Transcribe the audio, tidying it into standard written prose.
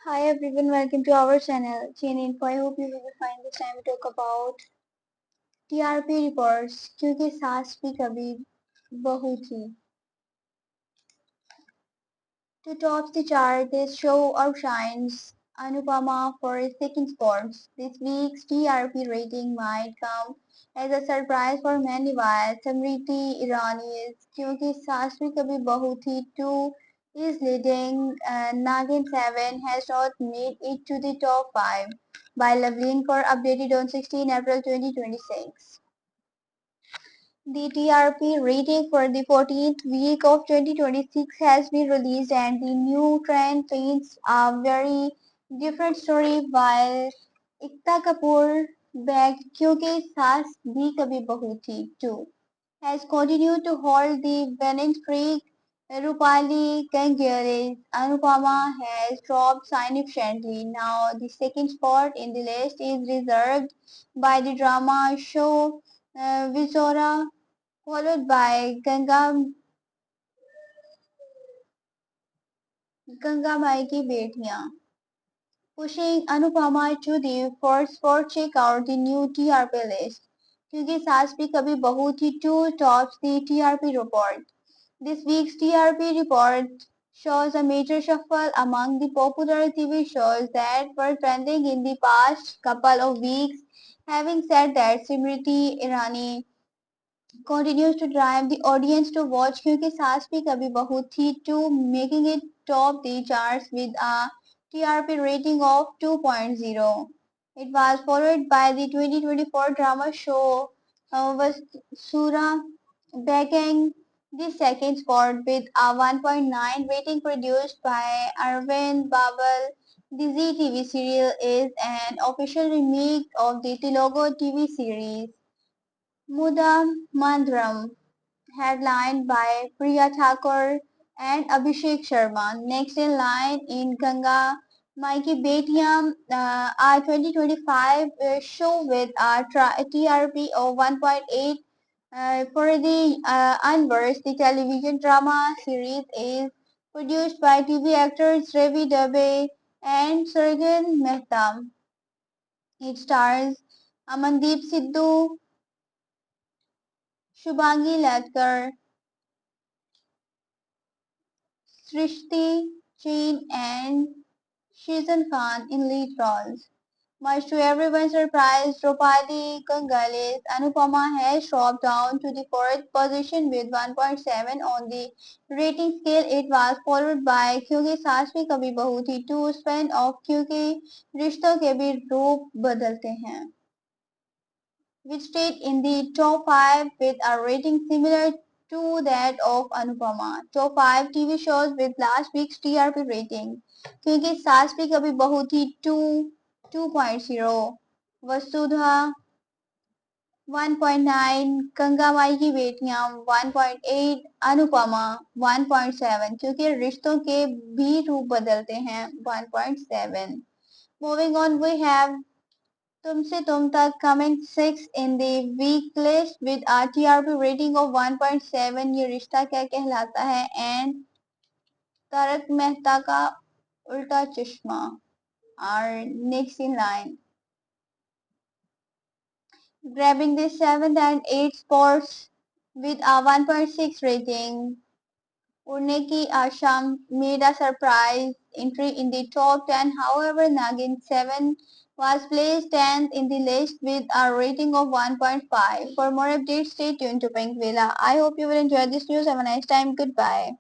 Hi everyone, welcome to our channel. Chain Info. I hope you will be fine. This time we talk about TRP reports क्योंकि सास भी कभी बहू थी. To top the chart, this show outshines Anupama for its second spots. This week's TRP rating might come as a surprise for many while Samriti Irani's क्योंकि सास भी कभी बहू थी 2 is leading. Nagin 7 has not made it to the top 5 by Loveleen for updated on 16 April 2026. The TRP rating for the 14th week of 2026 has been released and the new trend paints a very different story while Ekta Kapoor bagged क्योंकि सास भी कभी बहू थी 2 has continued to hold the winning streak. Rupali Ganguly's Anupama has dropped significantly. Now the second spot in the list is reserved by the drama show Vizora, followed by Gangamai की बेटियां, pushing Anupama to the first spot. Check out the new TRP list. क्योंकि सास भी कभी बहू थी 2 tops the TRP report. This week's TRP report shows a major shuffle among the popular TV shows that were trending in the past couple of weeks. Having said that, Simriti Irani continues to drive the audience to watch क्योंकि सास भी कभी बहू थी 2 making it top the charts with a TRP rating of 2.0. It was followed by the 2024 drama show Vasura bagging the second spot with a 1.9 rating produced by Arvind Babal. The Zee TV serial is an official remake of the Telugu TV series Muda Mandram, headlined by Priya Thakur and Abhishek Sharma. Next in line in Ganga Maiki Betiam, our 2025 show with a TRP of 1.8. For the Unversed, the television drama series is produced by TV actors Ravi Dubey and Sargan Mehta. It stars Amandeep Sidhu, Shubhangi Latkar, Srishti Jain and Shizan Khan in lead roles. Much to everyone's surprise, Draupadi Ganguly's Anupama has dropped down to the fourth position with 1.7 on the rating scale. It was followed by क्योंकि सास भी कभी बहू थी 2 spin off क्योंकि रिश्तों के भी रूप बदलते हैं, which stayed in the top 5 with a rating similar to that of Anupama. Top 5 TV shows with last week's TRP rating. क्योंकि सास भी कभी बहू थी 2 2.0, वसुधा 1.9, गंगामाई की बेटियां 1.8, अनुपमा 1.7 क्योंकि रिश्तों के भी रूप बदलते हैं 1.7. Moving on, we have तुमसे तुम तक coming 6 in the week list with a TRP rating of 1.7. ये रिश्ता क्या कहलाता है and तारक मेहता का उल्टा चश्मा are next in line. Grabbing the 7th and 8th spots with a 1.6 rating. Urne Ki Asham made a surprise entry in the top 10. However, Nagin 7 was placed 10th in the list with a rating of 1.5. For more updates, stay tuned to Pink Villa. I hope you will enjoy this news. Have a nice time. Goodbye.